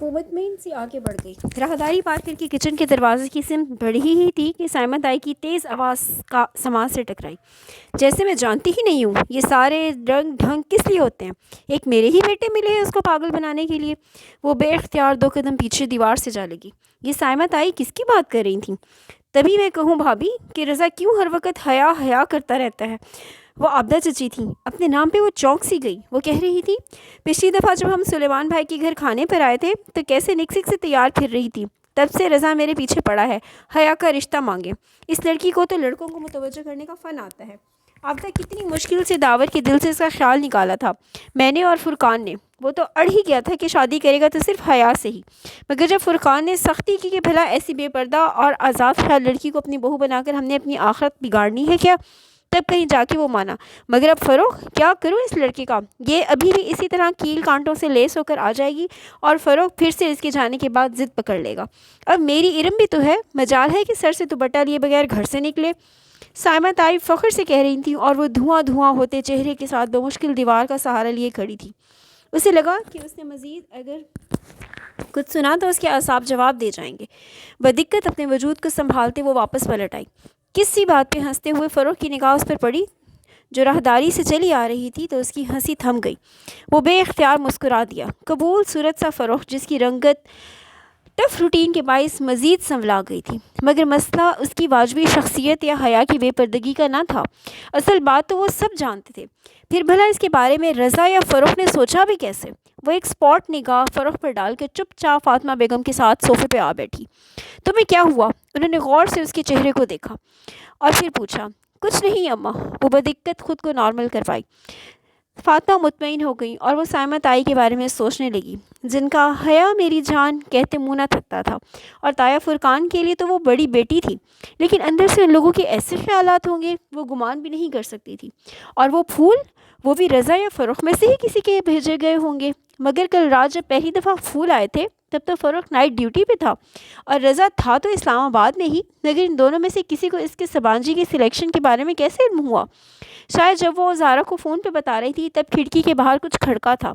وہ مطمئن سی آگے بڑھ گئی۔ راہداری پار کر کے کچن کے دروازے کی سمت بڑھی ہی تھی کہ سائمہ تائی کی تیز آواز کا سماعت سے ٹکرائی۔ جیسے میں جانتی ہی نہیں ہوں یہ سارے رنگ ڈھنگ کس لیے ہوتے ہیں، ایک میرے ہی بیٹے ملے ہیں اس کو پاگل بنانے کے لیے۔ وہ بے اختیار 2 قدم پیچھے دیوار سے جا لگی۔ یہ سائمہ تائی کس کی بات کر رہی تھیں؟ تبھی میں کہوں بھابھی کہ رضا کیوں ہر وقت حیا کرتا رہتا ہے۔ وہ عابدہ چچی تھیں، اپنے نام پہ وہ چونک سی گئی۔ وہ کہہ رہی تھی پچھلی دفعہ جب ہم سلیمان بھائی کے گھر کھانے پر آئے تھے تو کیسے نکسک سے تیار پھر رہی تھی، تب سے رضا میرے پیچھے پڑا ہے حیا کا رشتہ مانگے۔ اس لڑکی کو تو لڑکوں کو متوجہ کرنے کا فن آتا ہے۔ عابدہ کتنی مشکل سے داور کے دل سے اس کا خیال نکالا تھا میں نے اور فرقان نے۔ وہ تو اڑ ہی گیا تھا کہ شادی کرے گا تو صرف حیا سے ہی، مگر جب فرقان نے سختی کی کہ بھلا ایسی بے پردہ اور آزاد خیال لڑکی کو اپنی بہو بنا کر ہم نے اپنی آخرت بگاڑنی ہے کیا، تب کہیں جا کے وہ مانا۔ مگر اب فروغ کیا کروں اس لڑکے کا، یہ ابھی بھی اسی طرح کیل کانٹوں سے لیس ہو کر آ جائے گی اور فروغ پھر سے اس کے جانے کے بعد ضد پکڑ لے گا۔ اب میری ارم بھی تو ہے، مجال ہے کہ سر سے دوپٹہ لیے بغیر گھر سے نکلے۔ سائمہ تائی فخر سے کہہ رہی تھیں اور وہ دھواں ہوتے چہرے کے ساتھ بمشکل دیوار کا سہارا لیے کھڑی تھی۔ اسے لگا کہ اس نے مزید اگر کچھ سنا تو اس کے اعصاب جواب دے جائیں گے۔ بدقت اپنے وجود کو سنبھالتے وہ واپس پلٹ آئی۔ کسی بات پہ ہنستے ہوئے فروغ کی نگاہ اس پر پڑی جو راہداری سے چلی آ رہی تھی تو اس کی ہنسی تھم گئی۔ وہ بے اختیار مسکرا دیا۔ قبول صورت سا فروغ جس کی رنگت ٹف روٹین کے باعث مزید سنولا گئی تھی، مگر مسئلہ اس کی واجبی شخصیت یا حیا کی بے پردگی کا نہ تھا۔ اصل بات تو وہ سب جانتے تھے، پھر بھلا اس کے بارے میں رضا یا فروغ نے سوچا بھی کیسے؟ وہ ایک سپاٹ نگاہ فروغ پر ڈال کر چپ چاپ فاطمہ بیگم کے ساتھ صوفے پہ آ بیٹھی۔ تمہیں کیا ہوا؟ انہوں نے غور سے اس کے چہرے کو دیکھا اور پھر پوچھا۔ کچھ نہیں اماں، وہ بدقت خود کو نارمل کر پائی۔ فاطمہ مطمئن ہو گئی اور وہ سائمہ تائی کے بارے میں سوچنے لگی جن کا حیا میری جان کہتے منہ نہ تھکتا تھا، اور تایا فرقان کے لیے تو وہ بڑی بیٹی تھی، لیکن اندر سے ان لوگوں کے ایسے خیالات ہوں گے وہ گمان بھی نہیں کر سکتی تھی۔ اور وہ پھول، وہ بھی رضا یا فروغ میں سے ہی کسی کے بھیجے گئے ہوں گے، مگر کل رات جب پہلی دفعہ پھول آئے تھے تب تو فروغ نائٹ ڈیوٹی پہ تھا اور رضا تھا تو اسلام آباد میں ہی، مگر ان دونوں میں سے کسی کو اس کے سبانجی کی سلیکشن کے بارے میں کیسے علم ہوا؟ شاید جب وہ زارا کو فون پہ بتا رہی تھی تب کھڑکی کے باہر کچھ کھڑکا تھا۔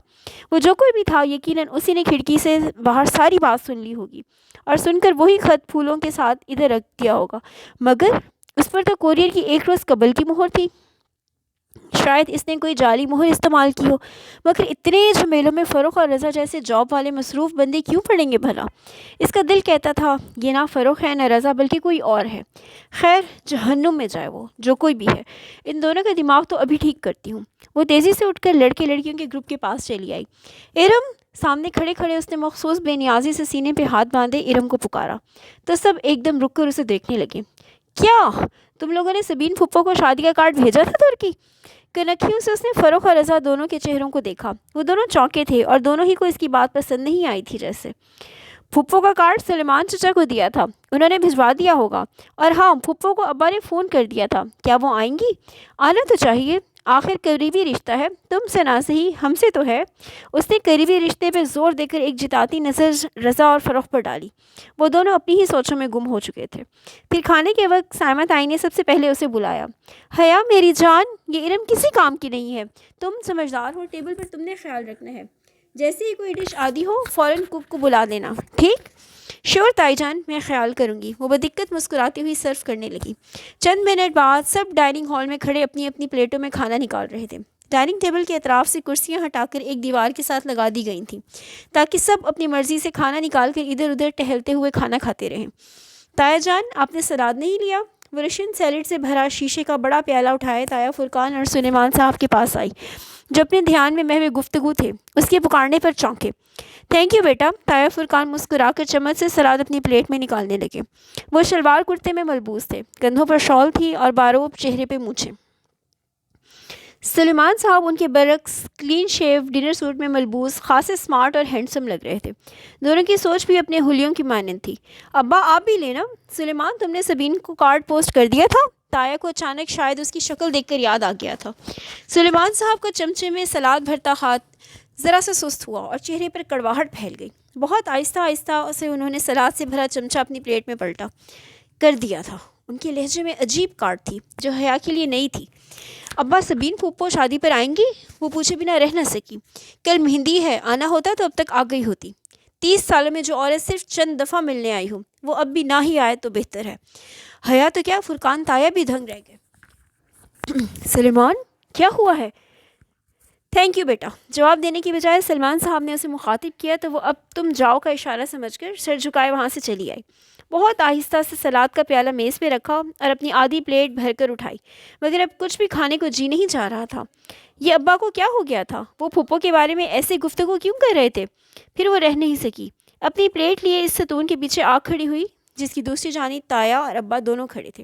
وہ جو کوئی بھی تھا یقیناً اسی نے کھڑکی سے باہر ساری بات سن لی ہوگی اور سن کر وہی خط پھولوں کے ساتھ ادھر رکھ دیا ہوگا، مگر اس پر تو کوریئر کی 1 روز قبل کی مہر تھی۔ شاید اس نے کوئی جعلی مہر استعمال کی ہو، مگر اتنے جھمیلوں میں فروغ اور رضا جیسے جاب والے مصروف بندے کیوں پڑیں گے بھلا؟ اس کا دل کہتا تھا یہ نہ فروغ ہے نہ رضا بلکہ کوئی اور ہے۔ خیر جہنم میں جائے وہ جو کوئی بھی ہے، ان دونوں کا دماغ تو ابھی ٹھیک کرتی ہوں۔ وہ تیزی سے اٹھ کر لڑکے لڑکیوں کے گروپ کے پاس چلی آئی۔ ارم! سامنے کھڑے کھڑے اس نے مخصوص بے نیازی سے سینے پہ ہاتھ باندھے ارم کو پکارا تو سب ایک دم رک کر اسے دیکھنے لگے۔ کیا تم لوگوں نے سبین پھپھو کو شادی کا کارڈ بھیجا تھا ترکی؟ کنکھیوں سے اس نے فروغ اور رضا دونوں کے چہروں کو دیکھا۔ وہ دونوں چونکے تھے اور دونوں ہی کو اس کی بات پسند نہیں آئی تھی۔ جیسے پھپھو کا کارڈ سلیمان چچا کو دیا تھا، انہوں نے بھجوا دیا ہوگا، اور ہاں پھپھو کو ابا نے فون کر دیا تھا۔ کیا وہ آئیں گی؟ آنا تو چاہیے، آخر قریبی رشتہ ہے، تم سے نہ صحیح ہم سے تو ہے۔ اس نے قریبی رشتے پہ زور دے کر ایک جتاتی نظر رضا اور فروغ پر ڈالی۔ وہ دونوں اپنی ہی سوچوں میں گم ہو چکے تھے۔ پھر کھانے کے وقت سائمہ تائی نے سب سے پہلے اسے بلایا۔ حیا میری جان، یہ ارم کسی کام کی نہیں ہے، تم سمجھدار ہو، ٹیبل پر تم نے خیال رکھنا ہے، جیسے ہی کوئی ڈش آدھی ہو فوراً کوک کو بلا دینا، ٹھیک؟ شور تائی جان، میں خیال کروں گی، وہ بدقت مسکراتی ہوئی سرو کرنے لگی۔ چند منٹ بعد سب ڈائننگ ہال میں کھڑے اپنی اپنی پلیٹوں میں کھانا نکال رہے تھے۔ ڈائننگ ٹیبل کے اطراف سے کرسیاں ہٹا کر ایک دیوار کے ساتھ لگا دی گئی تھیں تاکہ سب اپنی مرضی سے کھانا نکال کر ادھر ادھر ٹہلتے ہوئے کھانا کھاتے رہیں۔ تایا جان، آپ نے سلاد نہیں لیا؟ وہ رشین سیلڈ سے بھرا شیشے کا بڑا پیالہ اٹھائے تایا فرقان اور سلیمان صاحب کے پاس آئی جو اپنے دھیان میں محو گفتگو تھے۔ اس کے پکارنے پر چونکے۔ تھینک یو بیٹا، تایا فرقان مسکرا کر چمچ سے سلاد اپنی پلیٹ میں نکالنے لگے۔ وہ شلوار کرتے میں ملبوس تھے، کندھوں پر شال تھی اور باروب چہرے پہ مونچھیں۔ سلیمان صاحب ان کے برعکس کلین شیو ڈنر سوٹ میں ملبوس خاصے سمارٹ اور ہینڈسم لگ رہے تھے۔ دونوں کی سوچ بھی اپنے حلیوں کی مانند تھی۔ ابا آپ بھی لینا۔ سلیمان، تم نے سبین کو کارڈ پوسٹ کر دیا تھا؟ تایا کو اچانک شاید اس کی شکل دیکھ کر یاد آ گیا تھا۔ سلیمان صاحب کا چمچے میں سلاد بھرتا ہاتھ ذرا سا سست ہوا اور چہرے پر کڑواہٹ پھیل گئی۔ بہت آہستہ آہستہ سے انہوں نے سلاد سے بھرا چمچہ اپنی پلیٹ میں پلٹا کر دیا تھا۔ ان کے لہجے میں عجیب کاٹ تھی جو حیا کے لیے نئی تھی۔ ابا سبین پھوپھو شادی پر آئیں گی؟ وہ پوچھے بنا رہ نہ سکی۔ کل مہندی ہے، آنا ہوتا تو اب تک آ گئی ہوتی۔ 30 سالوں میں جو عورت صرف چند دفعہ ملنے آئی ہوں وہ اب بھی نہ ہی آئے تو بہتر ہے۔ حیا تو کیا، فرقان تایا بھی دھنگ رہ گئے۔ سلیمان کیا ہوا ہے؟ تھینک یو بیٹا۔ جواب دینے کی بجائے سلمان صاحب نے اسے مخاطب کیا تو وہ اب تم جاؤ کا اشارہ سمجھ کر سر جھکائے وہاں سے چلی آئی۔ بہت آہستہ سے سلاد کا پیالہ میز پہ رکھا اور اپنی آدھی پلیٹ بھر کر اٹھائی، مگر اب کچھ بھی کھانے کو جی نہیں چاہ رہا تھا۔ یہ ابا کو کیا ہو گیا تھا؟ وہ پھپھو کے بارے میں ایسے گفتگو کیوں کر رہے تھے؟ پھر وہ رہ نہیں سکی، اپنی پلیٹ لیے اس ستون کے پیچھے آ کھڑی ہوئی جس کی دوسری جانب تایا اور ابا دونوں کھڑے تھے،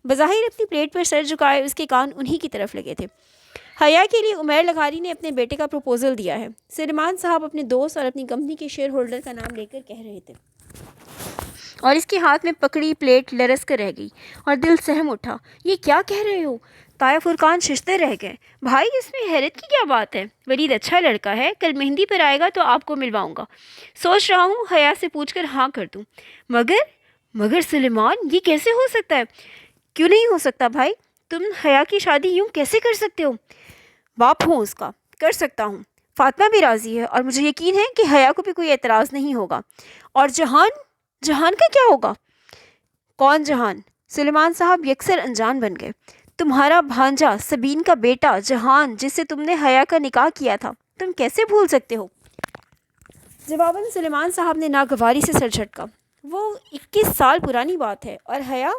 بظاہر اپنی پلیٹ پر سر جھکائے اس کے کان انہی کی طرف لگے تھے۔ حیا کے لیے عمیر لغاری نے اپنے بیٹے کا پروپوزل دیا ہے، سلیمان صاحب اپنے دوست اور اپنی کمپنی کے شیئر ہولڈر کا نام لے کر کہہ رہے تھے، اور اس کے ہاتھ میں پکڑی پلیٹ لرز کر رہ گئی اور دل سہم اٹھا۔ یہ کیا کہہ رہے ہو؟ تایا فرقان ششدر رہ گئے۔ بھائی اس میں حیرت کی کیا بات ہے؟ ولید اچھا لڑکا ہے، کل مہندی پر آئے گا تو آپ کو ملواؤں گا۔ سوچ رہا ہوں حیا سے پوچھ کر ہاں کر دوں۔ مگر سلیمان یہ کیسے ہو سکتا ہے؟ کیوں نہیں ہو سکتا بھائی؟ تم حیا کی شادی یوں کیسے کر سکتے ہو؟ باپ ہوں اس کا، کر سکتا ہوں۔ فاطمہ بھی راضی ہے اور مجھے یقین ہے کہ حیا کو بھی کوئی اعتراض نہیں ہوگا۔ اور جہان کا کیا ہوگا؟ کون جہان؟ سلیمان صاحب یکسر انجان بن گئے۔ تمہارا بھانجا سبین کا بیٹا جہان، جس سے تم نے حیا کا نکاح کیا تھا، تم کیسے بھول سکتے ہو؟ جواباً سلیمان صاحب نے ناگواری سے سر جھٹکا۔ وہ 21 سال پرانی بات ہے اور حیا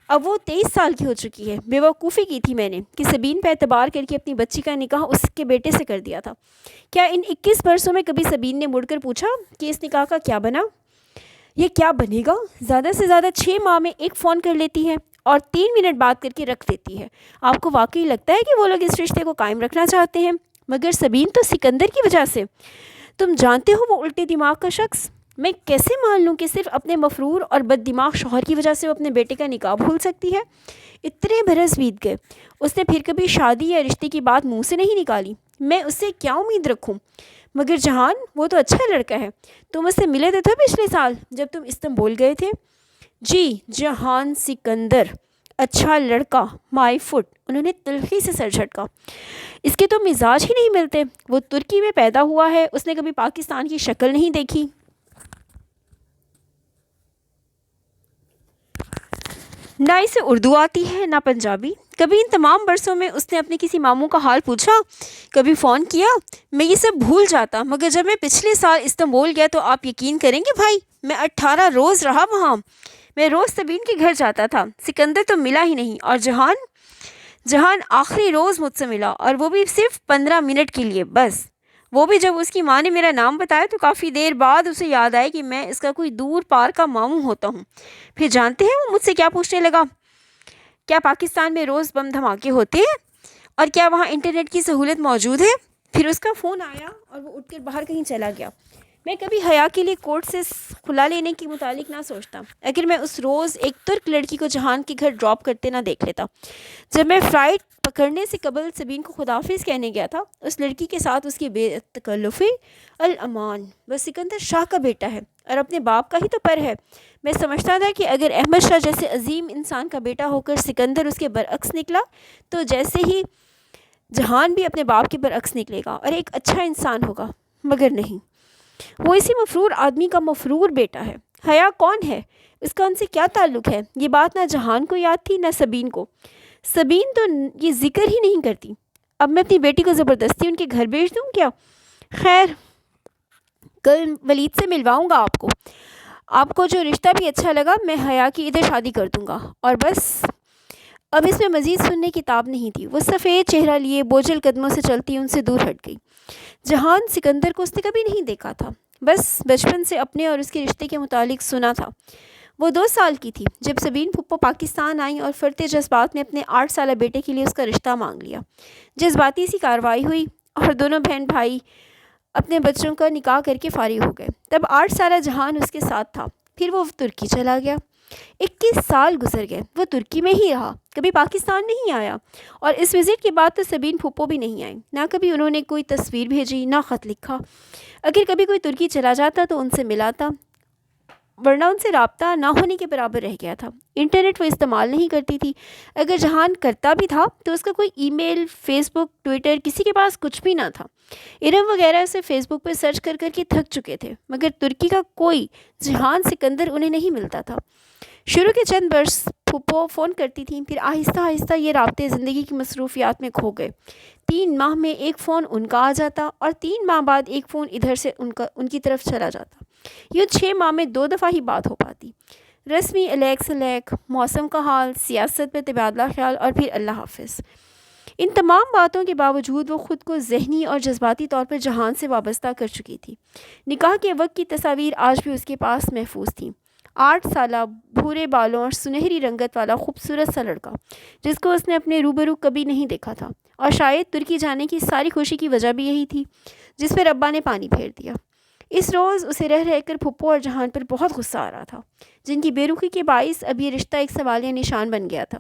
اب وہ 23 سال کی ہو چکی ہے۔ بے وقوفی کی تھی میں نے کہ سبین پہ اعتبار کر کے اپنی بچی کا نکاح اس کے بیٹے سے کر دیا تھا۔ کیا ان 21 برسوں میں کبھی سبین نے مڑ کر پوچھا کہ اس نکاح کا کیا بنا؟ یہ کیا بنے گا؟ زیادہ سے زیادہ 6 ماہ میں ایک فون کر لیتی ہے اور 3 منٹ بات کر کے رکھ دیتی ہے۔ آپ کو واقعی لگتا ہے کہ وہ لوگ اس رشتے کو قائم رکھنا چاہتے ہیں؟ مگر سبین تو سکندر کی وجہ سے، تم جانتے ہو وہ الٹے دماغ کا شخص، میں کیسے مان لوں کہ صرف اپنے مفرور اور بد دماغ شوہر کی وجہ سے وہ اپنے بیٹے کا نکاح بھول سکتی ہے؟ اتنے برس بیت گئے، اس نے پھر کبھی شادی یا رشتے کی بات منہ سے نہیں نکالی۔ میں اس سے کیا امید رکھوں؟ مگر جہان وہ تو اچھا لڑکا ہے، تم اس سے ملے تھے پچھلے سال جب تم استنبول گئے تھے؟ جی، جہان سکندر، اچھا لڑکا، مائی فٹ۔ انہوں نے تلخی سے سر جھٹکا۔ اس کے تو مزاج ہی نہیں ملتے۔ وہ ترکی میں پیدا ہوا ہے، اس نے کبھی پاکستان کی شکل نہیں دیکھی، نہ اسے اردو آتی ہے نہ پنجابی۔ کبھی ان تمام برسوں میں اس نے اپنے کسی ماموں کا حال پوچھا؟ کبھی فون کیا؟ میں یہ سب بھول جاتا، مگر جب میں پچھلے سال استنبول گیا تو آپ یقین کریں گے بھائی، میں 18 روز رہا وہاں۔ میں روز سبین کے گھر جاتا تھا، سکندر تو ملا ہی نہیں، اور جہان آخری روز مجھ سے ملا، اور وہ بھی صرف 15 منٹ کے لیے بس۔ وہ بھی جب اس کی ماں نے میرا نام بتایا تو کافی دیر بعد اسے یاد آئے کہ میں اس کا کوئی دور پار کا ماموں ہوتا ہوں۔ پھر جانتے ہیں وہ مجھ سے کیا پوچھنے لگا؟ کیا پاکستان میں روز بم دھماکے ہوتے ہیں اور کیا وہاں انٹرنیٹ کی سہولت موجود ہے؟ پھر اس کا فون آیا اور وہ اٹھ کر باہر کہیں چلا گیا۔ میں کبھی حیا کے لیے کورٹ سے کھلا لینے کے متعلق نہ سوچتا، اگر میں اس روز ایک ترک لڑکی کو جہان کے گھر ڈراپ کرتے نہ دیکھ لیتا۔ جب میں فلائٹ پکڑنے سے قبل سبین کو خداحافظ کہنے گیا تھا، اس لڑکی کے ساتھ اس کی بے تکلفی الامان، وہ سکندر شاہ کا بیٹا ہے اور اپنے باپ کا ہی تو پر ہے۔ میں سمجھتا تھا کہ اگر احمد شاہ جیسے عظیم انسان کا بیٹا ہو کر سکندر اس کے برعکس نکلا تو جیسے ہی جہان بھی اپنے باپ کے برعکس نکلے گا اور ایک اچھا انسان ہوگا، مگر نہیں، وہ اسی مفرور آدمی کا مفرور بیٹا ہے۔ حیا کون ہے؟ اس کا ان سے کیا تعلق ہے؟ یہ بات نہ جہان کو یاد تھی نہ سبین کو۔ سبین تو یہ ذکر ہی نہیں کرتی۔ اب میں اپنی بیٹی کو زبردستی ان کے گھر بھیج دوں کیا؟ خیر، کل ولید سے ملواؤں گا آپ کو۔ آپ کو جو رشتہ بھی اچھا لگا میں حیا کی ادھر شادی کر دوں گا، اور بس۔ اب اس میں مزید سننے کی تاب نہیں تھی۔ وہ سفید چہرہ لیے بوجھل قدموں سے چلتی ان سے دور ہٹ گئی۔ جہان سکندر کو اس نے کبھی نہیں دیکھا تھا، بس بچپن سے اپنے اور اس کے رشتے کے متعلق سنا تھا۔ وہ 2 سال کی تھی جب سبین پھپھو پاکستان آئیں اور فرتے جذبات میں اپنے 8 سالہ بیٹے کے لیے اس کا رشتہ مانگ لیا۔ جذباتی سی کارروائی ہوئی اور دونوں بہن بھائی اپنے بچوں کا نکاح کر کے فارغ ہو گئے۔ تب 8 سالہ جہان اس کے ساتھ تھا، پھر وہ ترکی چلا گیا۔ 21 سال گزر گئے، وہ ترکی میں ہی رہا، کبھی پاکستان نہیں آیا، اور اس وزٹ کے بعد تو سبین پھپھو بھی نہیں آئیں، نہ کبھی انہوں نے کوئی تصویر بھیجی نہ خط لکھا۔ اگر کبھی کوئی ترکی چلا جاتا تو ان سے ملاتا، ورنہ ان سے رابطہ نہ ہونے کے برابر رہ گیا تھا۔ انٹرنیٹ وہ استعمال نہیں کرتی تھی، اگر جہان کرتا بھی تھا تو اس کا کوئی ای میل، فیس بک، ٹویٹر، کسی کے پاس کچھ بھی نہ تھا۔ ارم وغیرہ اسے فیس بک پہ سرچ کر کر کے تھک چکے تھے، مگر ترکی کا کوئی جہان سکندر انہیں نہیں ملتا تھا۔ شروع کے چند برس پھپھو فون کرتی تھیں، پھر آہستہ آہستہ یہ رابطے زندگی کی مصروفیات میں کھو گئے۔ 3 ماہ میں ایک فون ان کا آ جاتا اور 3 ماہ بعد ایک فون ادھر سے ان کی طرف چلا جاتا۔ یوں 6 ماہ میں 2 دفعہ ہی بات ہو پاتی۔ رسمی علیک سلیک، موسم کا حال، سیاست پہ تبادلہ خیال اور پھر اللہ حافظ۔ ان تمام باتوں کے باوجود وہ خود کو ذہنی اور جذباتی طور پر جہان سے وابستہ کر چکی تھی۔ نکاح کے وقت کی تصاویر آج بھی اس کے پاس محفوظ تھیں۔ 8 سالہ، بھورے بالوں اور سنہری رنگت والا خوبصورت سا لڑکا، جس کو اس نے اپنے روبرو کبھی نہیں دیکھا تھا، اور شاید ترکی جانے کی ساری خوشی کی وجہ بھی یہی تھی، جس پر ابا نے پانی پھیر دیا۔ اس روز اسے رہ رہ کر پھپھو اور جہان پر بہت غصہ آ رہا تھا، جن کی بے رخی کے باعث اب یہ رشتہ ایک سوالیہ نشان بن گیا تھا۔